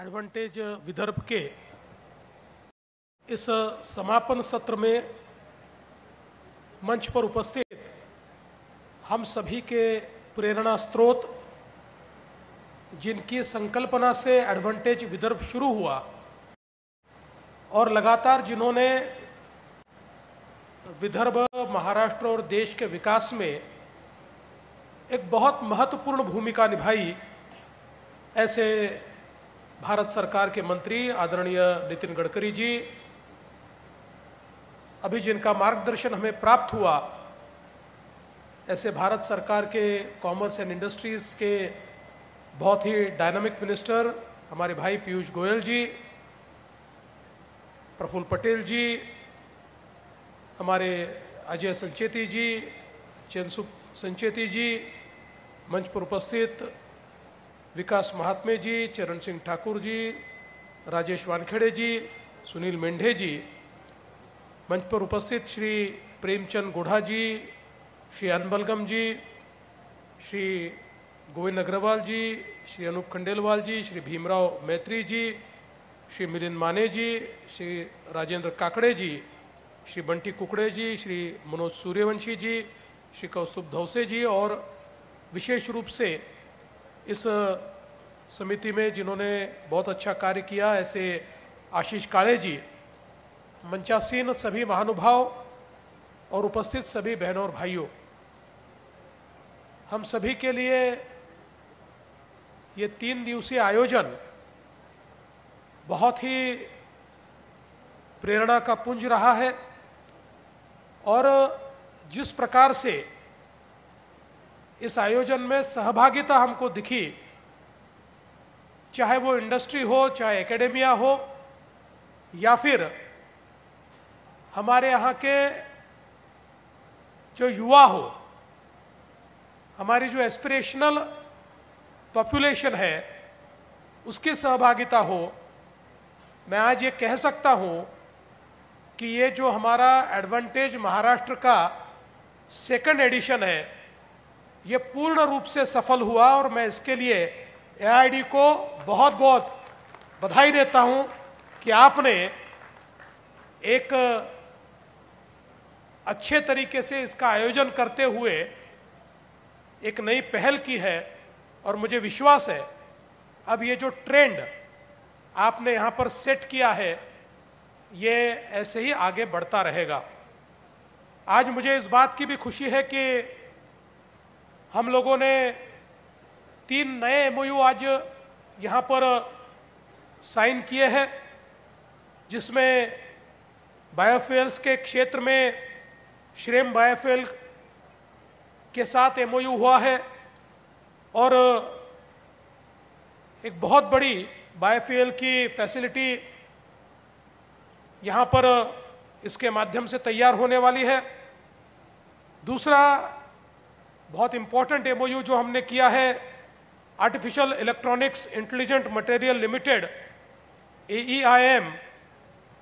Advantage Vidarbha के इस समापन सत्र में मंच पर उपस्थित हम सभी के प्रेरणा स्रोत, जिनकी संकल्पना से एडवांटेज विदर्भ शुरू हुआ और लगातार जिन्होंने विदर्भ, महाराष्ट्र और देश के विकास में एक बहुत महत्वपूर्ण भूमिका निभाई, ऐसे भारत सरकार के मंत्री आदरणीय नितिन गडकरी जी, अभी जिनका मार्गदर्शन हमें प्राप्त हुआ, ऐसे भारत सरकार के कॉमर्स एंड इंडस्ट्रीज के बहुत ही डायनामिक मिनिस्टर हमारे भाई पीयूष गोयल जी, प्रफुल्ल पटेल जी, हमारे अजय संचेती जी, चेंसुक संचेती जी, मंच पर उपस्थित विकास महात्मे जी, चरण सिंह ठाकुर जी, राजेश वानखेड़े जी, सुनील मेंढे जी, मंच पर उपस्थित श्री प्रेमचंद गोढ़ा जी, श्री अनबलगम जी, श्री गोविंद अग्रवाल जी, श्री अनूप खंडेलवाल जी, श्री भीमराव मैत्री जी, श्री मिलिंद माने जी, श्री राजेंद्र काकड़े जी, श्री बंटी कुकड़े जी, श्री मनोज सूर्यवंशी जी, श्री कौस्तुभ धौसे जी, और विशेष रूप से इस समिति में जिन्होंने बहुत अच्छा कार्य किया, ऐसे आशीष काळे जी, मंचासीन सभी महानुभाव और उपस्थित सभी बहनों और भाइयों, हम सभी के लिए ये 3 दिवसीय आयोजन बहुत ही प्रेरणा का पुंज रहा है। और जिस प्रकार से इस आयोजन में सहभागिता हमको दिखी, चाहे वो इंडस्ट्री हो, चाहे एकेडेमिया हो, या फिर हमारे यहाँ के जो युवा हो, हमारी जो एस्पिरेशनल पॉपुलेशन है, उसकी सहभागिता हो, मैं आज ये कह सकता हूँ कि ये जो हमारा एडवांटेज महाराष्ट्र का 2nd एडिशन है, ये पूर्ण रूप से सफल हुआ और मैं इसके लिए एआईडी को बहुत बहुत बधाई देता हूं कि आपने एक अच्छे तरीके से इसका आयोजन करते हुए एक नई पहल की है। और मुझे विश्वास है अब ये जो ट्रेंड आपने यहाँ पर सेट किया है, ये ऐसे ही आगे बढ़ता रहेगा। आज मुझे इस बात की भी खुशी है कि हम लोगों ने 3 नए एमओयू आज यहाँ पर साइन किए हैं, जिसमें बायोफ्यूल्स के क्षेत्र में श्रेम बायोफ्यूल के साथ एमओयू हुआ है और एक बहुत बड़ी बायोफ्यूल की फैसिलिटी यहाँ पर इसके माध्यम से तैयार होने वाली है। दूसरा बहुत इंपॉर्टेंट एमओयू जो हमने किया है, artificial electronics intelligent material limited AEIM,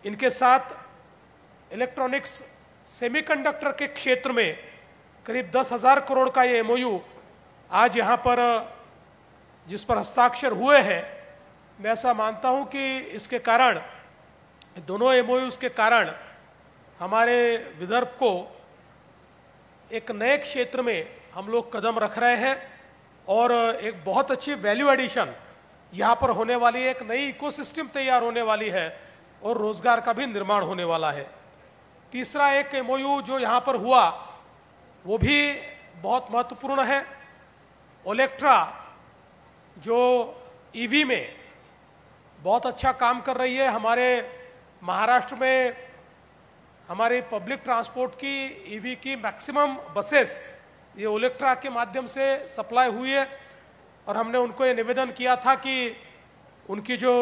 इनके साथ इलेक्ट्रॉनिक्स सेमीकंडक्टर के क्षेत्र में करीब 10,000 करोड़ का ये एमओयू आज यहाँ पर जिस पर हस्ताक्षर हुए हैं, मैं ऐसा मानता हूँ कि इसके कारण, दोनों एमओयूज के कारण हमारे विदर्भ को एक नए क्षेत्र में हम लोग कदम रख रहे हैं और एक बहुत अच्छी वैल्यू एडिशन यहाँ पर होने वाली है, एक नई इकोसिस्टम तैयार होने वाली है और रोजगार का भी निर्माण होने वाला है। तीसरा एक एमओयू जो यहाँ पर हुआ वो भी बहुत महत्वपूर्ण है। ओलेक्ट्रा जो ईवी में बहुत अच्छा काम कर रही है, हमारे महाराष्ट्र में हमारे पब्लिक ट्रांसपोर्ट की ईवी की मैक्सिमम बसेस ये ओलेक्ट्रा के माध्यम से सप्लाई हुई है और हमने उनको ये निवेदन किया था कि उनकी जो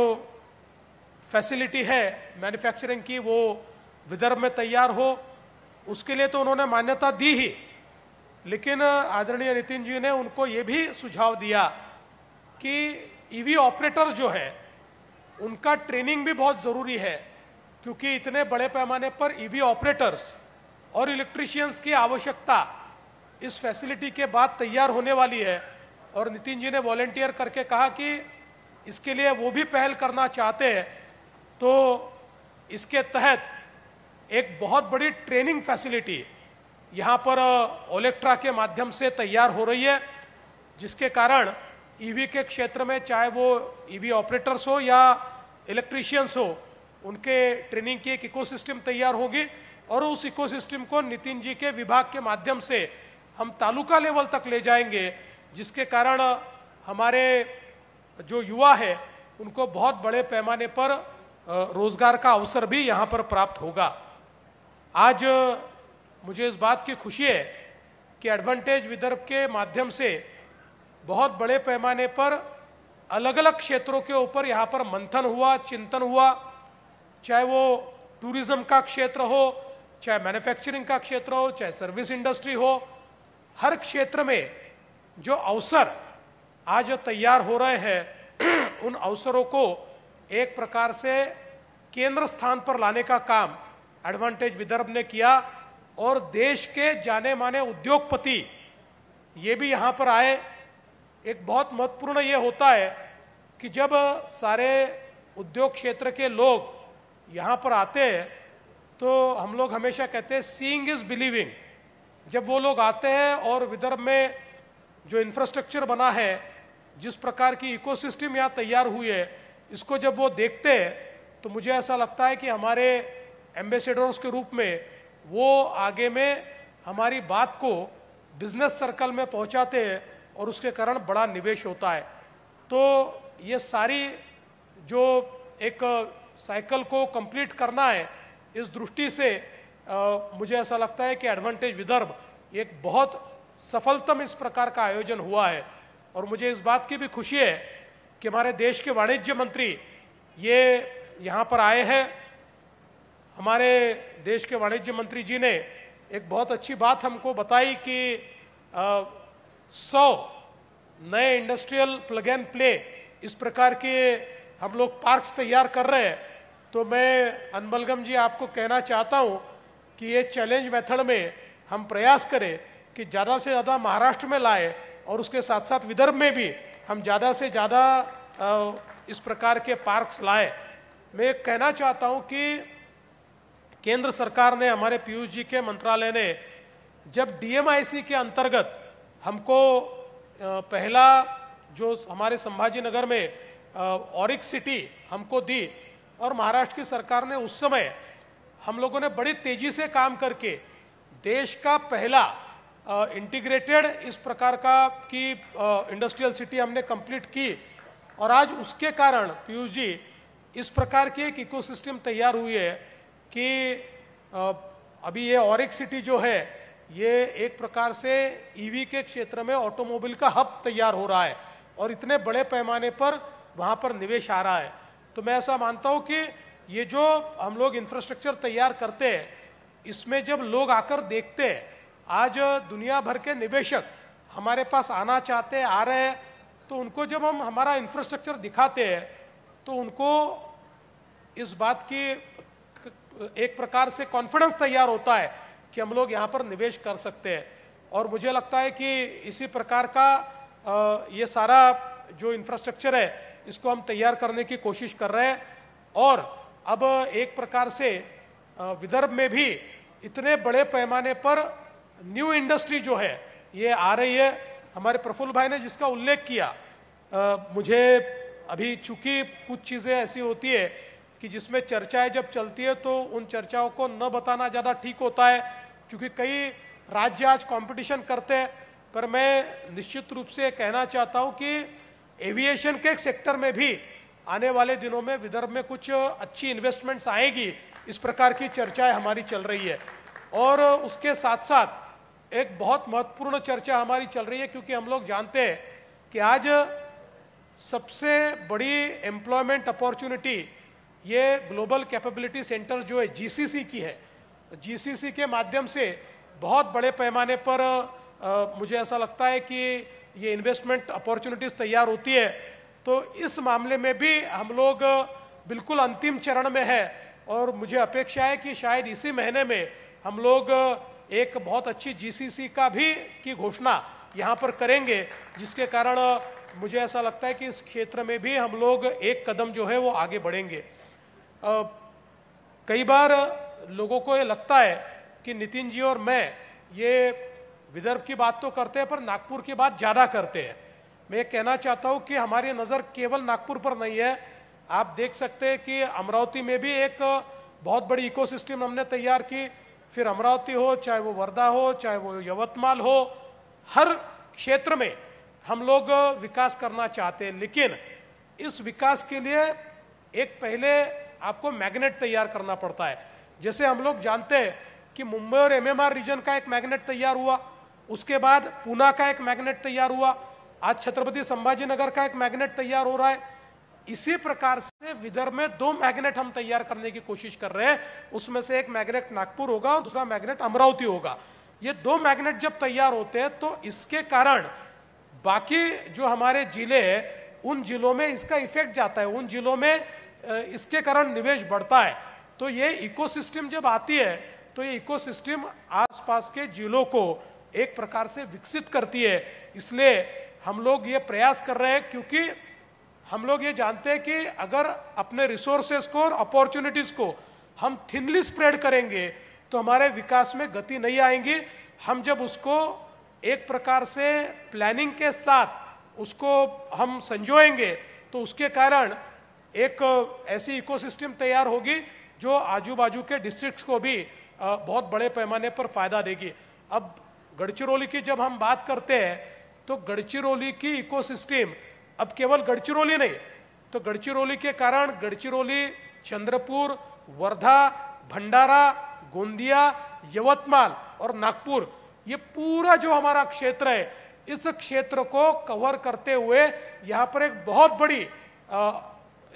फैसिलिटी है मैन्युफैक्चरिंग की, वो विदर्भ में तैयार हो। उसके लिए तो उन्होंने मान्यता दी ही, लेकिन आदरणीय नितिन जी ने उनको ये भी सुझाव दिया कि ईवी ऑपरेटर्स जो है उनका ट्रेनिंग भी बहुत ज़रूरी है, क्योंकि इतने बड़े पैमाने पर ईवी ऑपरेटर्स और इलेक्ट्रीशियंस की आवश्यकता इस फैसिलिटी के बाद तैयार होने वाली है। और नितिन जी ने वॉलंटियर करके कहा कि इसके लिए वो भी पहल करना चाहते हैं, तो इसके तहत एक बहुत बड़ी ट्रेनिंग फैसिलिटी यहाँ पर ओलेक्ट्रा के माध्यम से तैयार हो रही है, जिसके कारण ईवी के क्षेत्र में चाहे वो ईवी ऑपरेटर्स हो या इलेक्ट्रीशियंस हो, उनके ट्रेनिंग की एक इकोसिस्टम तैयार होगी और उस इकोसिस्टम को नितिन जी के विभाग के माध्यम से हम तालुका लेवल तक ले जाएंगे, जिसके कारण हमारे जो युवा है उनको बहुत बड़े पैमाने पर रोजगार का अवसर भी यहाँ पर प्राप्त होगा। आज मुझे इस बात की खुशी है कि एडवांटेज विदर्भ के माध्यम से बहुत बड़े पैमाने पर अलग अलग क्षेत्रों के ऊपर यहाँ पर मंथन हुआ, चिंतन हुआ, चाहे वो टूरिज्म का क्षेत्र हो, चाहे मैन्युफैक्चरिंग का क्षेत्र हो, चाहे सर्विस इंडस्ट्री हो, हर क्षेत्र में जो अवसर आज तैयार हो रहे हैं उन अवसरों को एक प्रकार से केंद्र स्थान पर लाने का काम एडवांटेज विदर्भ ने किया और देश के जाने माने उद्योगपति ये भी यहाँ पर आए। एक बहुत महत्वपूर्ण ये होता है कि जब सारे उद्योग क्षेत्र के लोग यहाँ पर आते हैं तो हम लोग हमेशा कहते हैं सीइंग इज बिलीविंग। जब वो लोग आते हैं और विदर्भ में जो इंफ्रास्ट्रक्चर बना है, जिस प्रकार की इकोसिस्टम यहाँ तैयार हुई है, इसको जब वो देखते हैं तो मुझे ऐसा लगता है कि हमारे एम्बेसडर्स के रूप में वो आगे में हमारी बात को बिजनेस सर्कल में पहुंचाते हैं और उसके कारण बड़ा निवेश होता है। तो ये सारी जो एक साइकिल को कंप्लीट करना है, इस दृष्टि से मुझे ऐसा लगता है कि एडवांटेज विदर्भ एक बहुत सफलतम इस प्रकार का आयोजन हुआ है। और मुझे इस बात की भी खुशी है कि हमारे देश के वाणिज्य मंत्री ये यहाँ पर आए हैं। हमारे देश के वाणिज्य मंत्री जी ने एक बहुत अच्छी बात हमको बताई कि 100 नए इंडस्ट्रियल प्लग एंड प्ले इस प्रकार के हम लोग पार्क्स तैयार कर रहे हैं। तो मैं अनबलगम जी आपको कहना चाहता हूँ कि ये चैलेंज मेथड में हम प्रयास करें कि ज़्यादा से ज़्यादा महाराष्ट्र में लाए और उसके साथ साथ विदर्भ में भी हम ज़्यादा से ज़्यादा इस प्रकार के पार्क्स लाए। मैं कहना चाहता हूँ कि केंद्र सरकार ने, हमारे पीयूष जी के मंत्रालय ने जब डीएमआईसी के अंतर्गत हमको पहला जो हमारे संभाजी नगर में ऑरिक सिटी हमको दी और महाराष्ट्र की सरकार ने उस समय हम लोगों ने बड़ी तेजी से काम करके देश का पहला इंटीग्रेटेड इस प्रकार का की इंडस्ट्रियल सिटी हमने कंप्लीट की और आज उसके कारण पीयूष जी इस प्रकार की एक इकोसिस्टम तैयार हुई है कि अभी ये ऑरिक सिटी जो है ये एक प्रकार से ईवी के क्षेत्र में ऑटोमोबाइल का हब तैयार हो रहा है और इतने बड़े पैमाने पर वहाँ पर निवेश आ रहा है। तो मैं ऐसा मानता हूँ कि ये जो हम लोग इंफ्रास्ट्रक्चर तैयार करते हैं, इसमें जब लोग आकर देखते हैं, आज दुनिया भर के निवेशक हमारे पास आना चाहते हैं, आ रहे हैं, तो उनको जब हम हमारा इंफ्रास्ट्रक्चर दिखाते हैं तो उनको इस बात की एक प्रकार से कॉन्फिडेंस तैयार होता है कि हम लोग यहाँ पर निवेश कर सकते हैं। और मुझे लगता है कि इसी प्रकार का ये सारा जो इंफ्रास्ट्रक्चर है इसको हम तैयार करने की कोशिश कर रहे हैं। और अब एक प्रकार से विदर्भ में भी इतने बड़े पैमाने पर न्यू इंडस्ट्री जो है ये आ रही है। हमारे प्रफुल्ल भाई ने जिसका उल्लेख किया, मुझे अभी चूंकि कुछ चीज़ें ऐसी होती है कि जिसमें चर्चाएं जब चलती है तो उन चर्चाओं को न बताना ज़्यादा ठीक होता है, क्योंकि कई राज्य आज कंपटीशन करते हैं। पर मैं निश्चित रूप से कहना चाहता हूं कि एविएशन के सेक्टर में भी आने वाले दिनों में विदर्भ में कुछ अच्छी इन्वेस्टमेंट्स आएगी, इस प्रकार की चर्चाएं हमारी चल रही है। और उसके साथ साथ एक बहुत महत्वपूर्ण चर्चा हमारी चल रही है, क्योंकि हम लोग जानते हैं कि आज सबसे बड़ी एम्प्लॉयमेंट अपॉर्चुनिटी ये ग्लोबल कैपेबिलिटी सेंटर जो है जीसीसी की है। जीसीसी के माध्यम से बहुत बड़े पैमाने पर मुझे ऐसा लगता है कि ये इन्वेस्टमेंट अपॉर्चुनिटीज तैयार होती है। तो इस मामले में भी हम लोग बिल्कुल अंतिम चरण में है और मुझे अपेक्षा है कि शायद इसी महीने में हम लोग एक बहुत अच्छी जीसीसी का भी की घोषणा यहाँ पर करेंगे, जिसके कारण मुझे ऐसा लगता है कि इस क्षेत्र में भी हम लोग एक कदम जो है वो आगे बढ़ेंगे। कई बार लोगों को ये लगता है कि नितिन जी और मैं ये विदर्भ की बात तो करते हैं पर नागपुर की बात ज़्यादा करते हैं। मैं ये कहना चाहता हूँ कि हमारी नज़र केवल नागपुर पर नहीं है। आप देख सकते हैं कि अमरावती में भी एक बहुत बड़ी इकोसिस्टम हमने तैयार की। फिर अमरावती हो, चाहे वो वर्धा हो, चाहे वो यवतमाल हो, हर क्षेत्र में हम लोग विकास करना चाहते हैं। लेकिन इस विकास के लिए एक पहले आपको मैग्नेट तैयार करना पड़ता है। जैसे हम लोग जानते हैं कि मुंबई और एमएमआर रीजन का एक मैग्नेट तैयार हुआ, उसके बाद पूना का एक मैग्नेट तैयार हुआ, आज छत्रपति संभाजी नगर का एक मैग्नेट तैयार हो रहा है। इसी प्रकार से विदर्भ में 2 मैग्नेट हम तैयार करने की कोशिश कर रहे हैं। उसमें से एक मैग्नेट नागपुर होगा और दूसरा मैग्नेट अमरावती होगा। ये 2 मैग्नेट जब तैयार होते हैं तो इसके कारण बाकी जो हमारे जिले हैं उन जिलों में इसका इफेक्ट जाता है, उन जिलों में इसके कारण निवेश बढ़ता है। तो ये इकोसिस्टम जब आती है तो ये इकोसिस्टम आसपास के जिलों को एक प्रकार से विकसित करती है। इसलिए हम लोग ये प्रयास कर रहे हैं, क्योंकि हम लोग ये जानते हैं कि अगर अपने रिसोर्सेस को और अपॉर्चुनिटीज को हम थिनली स्प्रेड करेंगे तो हमारे विकास में गति नहीं आएंगी। हम जब उसको एक प्रकार से प्लानिंग के साथ उसको हम संजोएंगे तो उसके कारण एक ऐसी इकोसिस्टम तैयार होगी जो आजू बाजू के डिस्ट्रिक्ट्स को भी बहुत बड़े पैमाने पर फायदा देगी। अब गढ़चिरौली की जब हम बात करते हैं तो गढ़चिरौली की इकोसिस्टम अब केवल गढ़चिरौली नहीं, तो गढ़चिरौली के कारण गढ़चिरौली, चंद्रपुर, वर्धा, भंडारा, गोंदिया, यवतमाल और नागपुर, ये पूरा जो हमारा क्षेत्र है, इस क्षेत्र को कवर करते हुए यहाँ पर एक बहुत बड़ी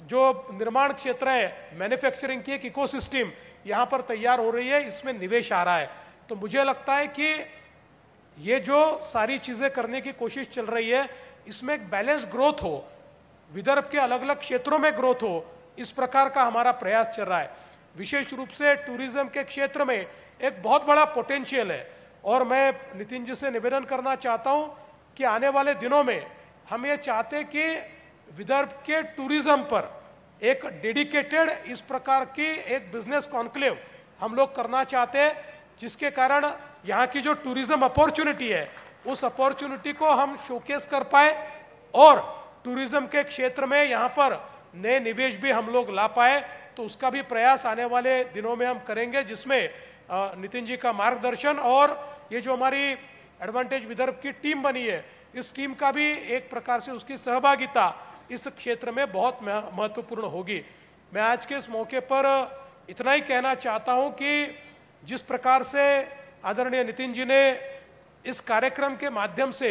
जो निर्माण क्षेत्र है, मैन्युफैक्चरिंग की एक इकोसिस्टम यहाँ पर तैयार हो रही है, इसमें निवेश आ रहा है। तो मुझे लगता है कि ये जो सारी चीजें करने की कोशिश चल रही है, इसमें एक बैलेंस ग्रोथ हो, विदर्भ के अलग अलग क्षेत्रों में ग्रोथ हो, इस प्रकार का हमारा प्रयास चल रहा है। विशेष रूप से टूरिज्म के क्षेत्र में एक बहुत बड़ा पोटेंशियल है और मैं नितिन जी से निवेदन करना चाहता हूं कि आने वाले दिनों में हम ये चाहते हैं कि विदर्भ के टूरिज्म पर एक डेडिकेटेड इस प्रकार की एक बिजनेस कॉन्क्लेव हम लोग करना चाहते हैं, जिसके कारण यहाँ की जो टूरिज्म अपॉर्चुनिटी है उस अपॉर्चुनिटी को हम शोकेस कर पाए और टूरिज्म के क्षेत्र में यहाँ पर नए निवेश भी हम लोग ला पाए। तो उसका भी प्रयास आने वाले दिनों में हम करेंगे, जिसमें नितिन जी का मार्गदर्शन और ये जो हमारी एडवांटेज विदर्भ की टीम बनी है, इस टीम का भी एक प्रकार से उसकी सहभागिता इस क्षेत्र में बहुत महत्वपूर्ण होगी। मैं आज के इस मौके पर इतना ही कहना चाहता हूं कि जिस प्रकार से आदरणीय नितिन जी ने इस कार्यक्रम के माध्यम से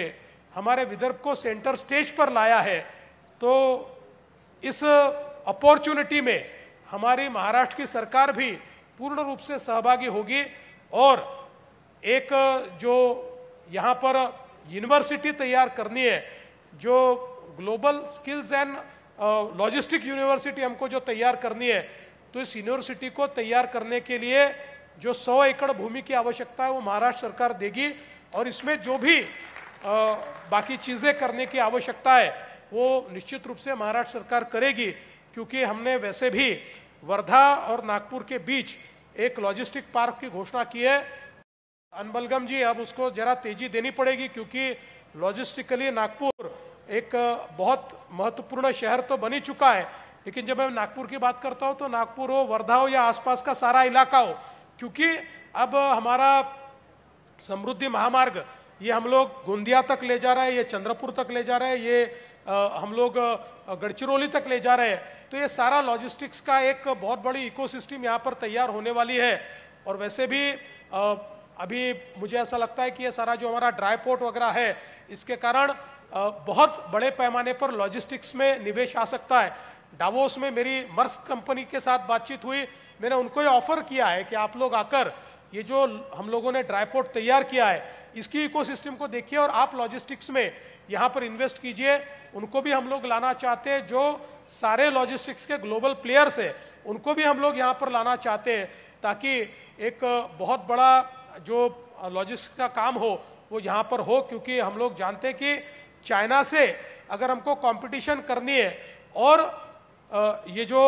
हमारे विदर्भ को सेंटर स्टेज पर लाया है, तो इस अपॉर्चुनिटी में हमारी महाराष्ट्र की सरकार भी पूर्ण रूप से सहभागी होगी और एक जो यहाँ पर यूनिवर्सिटी तैयार करनी है, जो global skills and logistic university हमको जो तैयार करनी है, तो इस यूनिवर्सिटी को तैयार करने के लिए जो 100 एकड़ भूमि की आवश्यकता है वो महाराष्ट्र सरकार देगी और इसमें जो भी बाकी चीज़ें करने की आवश्यकता है वो निश्चित रूप से महाराष्ट्र सरकार करेगी, क्योंकि हमने वैसे भी वर्धा और नागपुर के बीच एक लॉजिस्टिक पार्क की घोषणा की है। अनबलगम जी, अब उसको जरा तेजी देनी पड़ेगी, क्योंकि लॉजिस्टिकली नागपुर एक बहुत महत्वपूर्ण शहर तो बन ही चुका है, लेकिन जब मैं नागपुर की बात करता हूँ तो नागपुर हो, वर्धा हो या आसपास का सारा इलाका हो, क्योंकि अब हमारा समृद्धि महामार्ग ये हम लोग गोंदिया तक ले जा रहे हैं, ये चंद्रपुर तक ले जा रहे हैं, ये हम लोग गढ़चिरौली तक ले जा रहे हैं। तो ये सारा लॉजिस्टिक्स का एक बहुत बड़ी इकोसिस्टम यहाँ पर तैयार होने वाली है। और वैसे भी अभी मुझे ऐसा लगता है कि ये सारा जो हमारा ड्राई पोर्ट वगैरह है, इसके कारण बहुत बड़े पैमाने पर लॉजिस्टिक्स में निवेश आ सकता है। डावोस में मेरी मर्स्क कंपनी के साथ बातचीत हुई, मैंने उनको ये ऑफर किया है कि आप लोग आकर ये जो हम लोगों ने ड्राई पोर्ट तैयार किया है इसकी इकोसिस्टम को देखिए और आप लॉजिस्टिक्स में यहाँ पर इन्वेस्ट कीजिए। उनको भी हम लोग लाना चाहते हैं, जो सारे लॉजिस्टिक्स के ग्लोबल प्लेयर्स हैं उनको भी हम लोग यहाँ पर लाना चाहते हैं, ताकि एक बहुत बड़ा जो लॉजिस्टिक्स का काम हो वो यहाँ पर हो। क्योंकि हम लोग जानते हैं कि चाइना से अगर हमको कंपटीशन करनी है और ये जो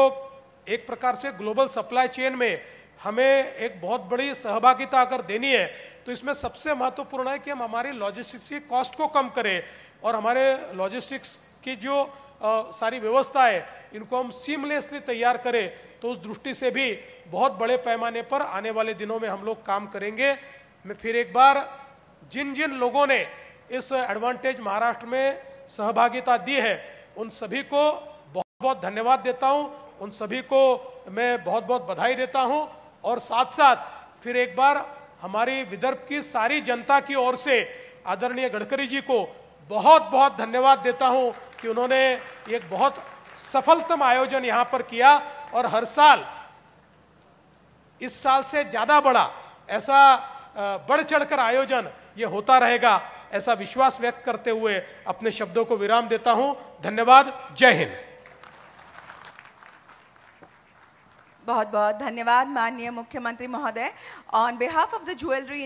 एक प्रकार से ग्लोबल सप्लाई चेन में हमें एक बहुत बड़ी सहभागिता अगर देनी है, तो इसमें सबसे महत्वपूर्ण है कि हम हमारी लॉजिस्टिक्स की कॉस्ट को कम करें और हमारे लॉजिस्टिक्स की जो सारी व्यवस्था है इनको हम सीमलेसली तैयार करें। तो उस दृष्टि से भी बहुत बड़े पैमाने पर आने वाले दिनों में हम लोग काम करेंगे। मैं फिर एक बार जिन जिन लोगों ने इस एडवांटेज महाराष्ट्र में सहभागिता दी है उन सभी को बहुत बहुत धन्यवाद देता हूं, उन सभी को मैं बहुत बहुत बधाई देता हूं और साथ साथ फिर एक बार हमारी विदर्भ की सारी जनता की ओर से आदरणीय गडकरी जी को बहुत बहुत धन्यवाद देता हूं कि उन्होंने एक बहुत सफलतम आयोजन यहां पर किया और हर साल इस साल से ज्यादा बड़ा ऐसा बढ़ चढ़कर आयोजन ये होता रहेगा, ऐसा विश्वास व्यक्त करते हुए अपने शब्दों को विराम देता हूं। धन्यवाद। जय हिंद। बहुत बहुत धन्यवाद माननीय मुख्यमंत्री महोदय। On behalf of the jewellery